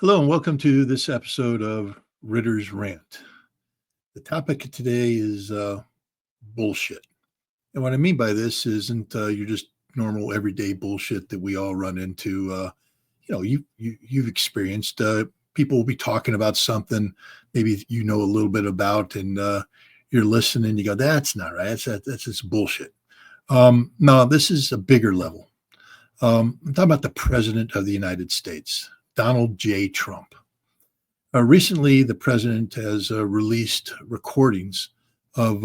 Hello and welcome to this episode of Ritter's Rant. The topic of today is bullshit. And what I mean by this isn't your just normal everyday bullshit that we all run into. You've experienced. People will be talking about something maybe you know a little bit about, and you're listening. You go, "That's not right. That's just bullshit." No, this is a bigger level. I'm talking about the President of the United States, Donald J. Trump. Recently, the president has released recordings of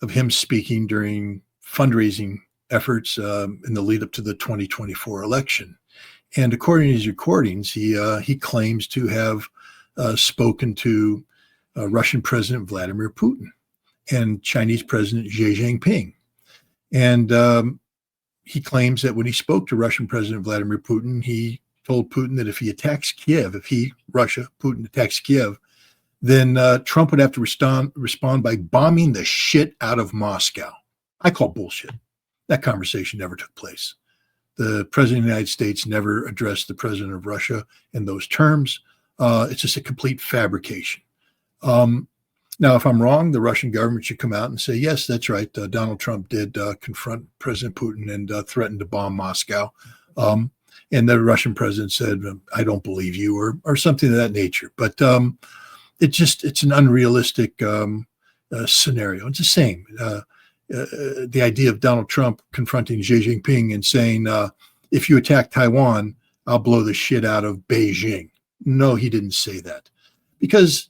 him speaking during fundraising efforts in the lead up to the 2024 election. And according to his recordings, he claims to have spoken to Russian President Vladimir Putin and Chinese President Xi Jinping. And he claims that when he spoke to Russian President Vladimir Putin, he told Putin that if he attacks Kiev, Putin attacks Kiev, then Trump would have to respond by bombing the shit out of Moscow. I call bullshit. That conversation never took place. The president of the United States never addressed the president of Russia in those terms. It's just a complete fabrication. Now, if I'm wrong, the Russian government should come out and say, yes, that's right. Donald Trump did confront President Putin and threaten to bomb Moscow. And the Russian president said, I don't believe you, or something of that nature. But it's an unrealistic scenario. It's the same. The idea of Donald Trump confronting Xi Jinping and saying, if you attack Taiwan, I'll blow the shit out of Beijing. No, he didn't say that. Because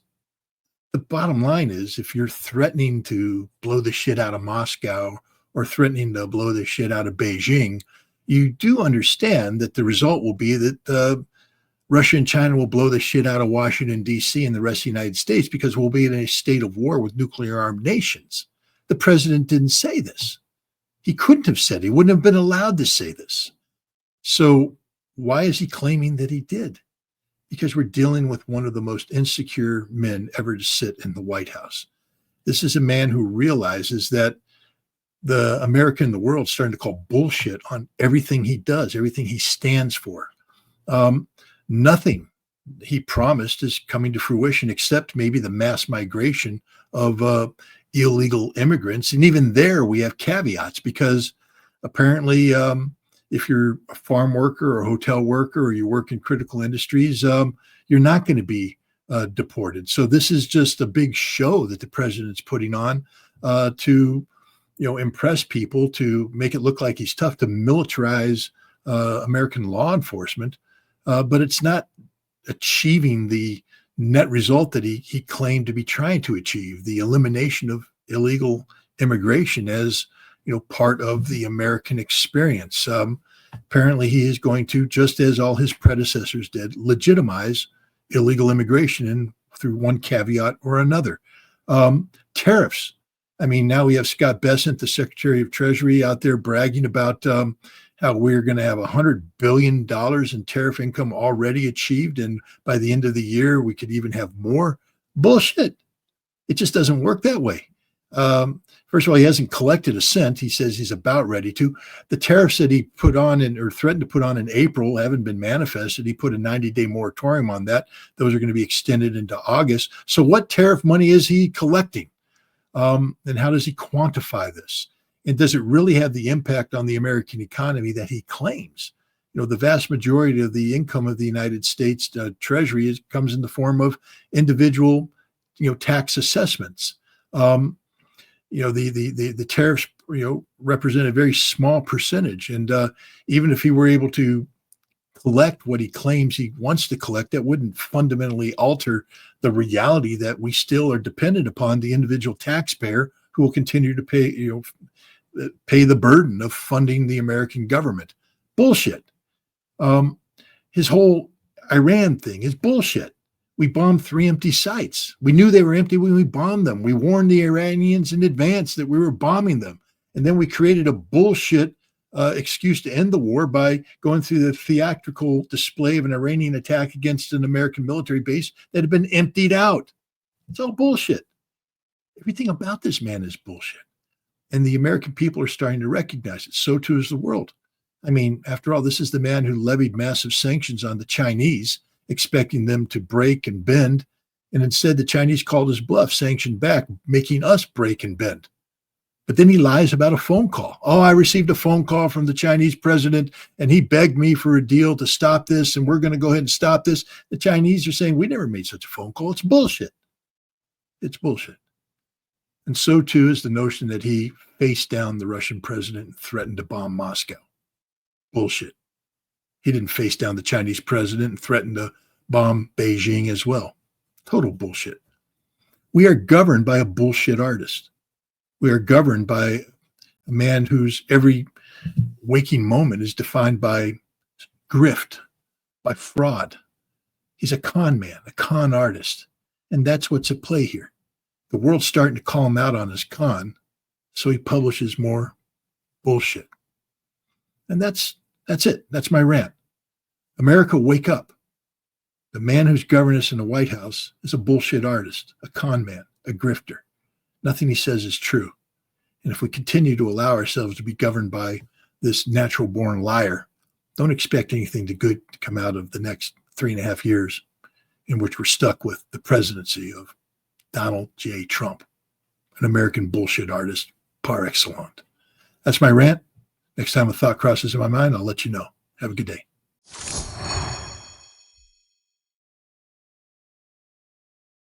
the bottom line is, if you're threatening to blow the shit out of Moscow or threatening to blow the shit out of Beijing, you do understand that the result will be that Russia and China will blow the shit out of Washington, D.C. and the rest of the United States because we'll be in a state of war with nuclear armed nations. The president didn't say this. He couldn't have said it. He wouldn't have been allowed to say this. So why is he claiming that he did? Because we're dealing with one of the most insecure men ever to sit in the White House. This is a man who realizes that the America and the world starting to call bullshit on everything he does, everything he stands for. Nothing he promised is coming to fruition, except maybe the mass migration of illegal immigrants. And even there, we have caveats because apparently, if you're a farm worker or a hotel worker or you work in critical industries, you're not going to be deported. So this is just a big show that the president's putting on to impress people, to make it look like he's tough, to militarize American law enforcement. But it's not achieving the net result that he claimed to be trying to achieve, the elimination of illegal immigration as part of the American experience. Apparently he is going to, just as all his predecessors did, legitimize illegal immigration and through one caveat or another. Tariffs. I mean, now we have Scott Bessent, the Secretary of Treasury, out there bragging about how we're going to have $100 billion in tariff income already achieved. And by the end of the year, we could even have more. Bullshit. It just doesn't work that way. First of all, he hasn't collected a cent. He says he's about ready to. The tariffs that he put on or threatened to put on in April haven't been manifested. He put a 90-day moratorium on that. Those are going to be extended into August. So what tariff money is he collecting? And how does he quantify this? And does it really have the impact on the American economy that he claims? The vast majority of the income of the United States Treasury comes in the form of individual, tax assessments. The tariffs, represent a very small percentage. And even if he were able to collect what he claims he wants to collect, that wouldn't fundamentally alter the reality that we still are dependent upon the individual taxpayer who will continue to pay the burden of funding the American government. Bullshit. His whole Iran thing is bullshit. We bombed 3 empty sites. We knew they were empty when we bombed them. We warned the Iranians in advance that we were bombing them. And then we created a bullshit excuse to end the war by going through the theatrical display of an Iranian attack against an American military base that had been emptied out. It's all bullshit. Everything about this man is bullshit. And the American people are starting to recognize it. So too is the world. I mean, after all, this is the man who levied massive sanctions on the Chinese expecting them to break and bend. And instead, the Chinese called his bluff, sanctioned back, making us break and bend. But then he lies about a phone call. Oh, I received a phone call from the Chinese president, and he begged me for a deal to stop this, and we're going to go ahead and stop this. The Chinese are saying, we never made such a phone call. It's bullshit. It's bullshit. And so, too, is the notion that he faced down the Russian president and threatened to bomb Moscow. Bullshit. He didn't face down the Chinese president and threaten to bomb Beijing as well. Total bullshit. We are governed by a bullshit artist. We are governed by a man whose every waking moment is defined by grift, by fraud. He's a con man, a con artist. And that's what's at play here. The world's starting to call him out on his con, so he publishes more bullshit. And that's it. That's my rant. America, wake up. The man who's governing us in the White House is a bullshit artist, a con man, a grifter. Nothing he says is true. And if we continue to allow ourselves to be governed by this natural-born liar, don't expect anything good to come out of the next 3.5 years in which we're stuck with the presidency of Donald J. Trump, an American bullshit artist par excellence. That's my rant. Next time a thought crosses in my mind, I'll let you know. Have a good day.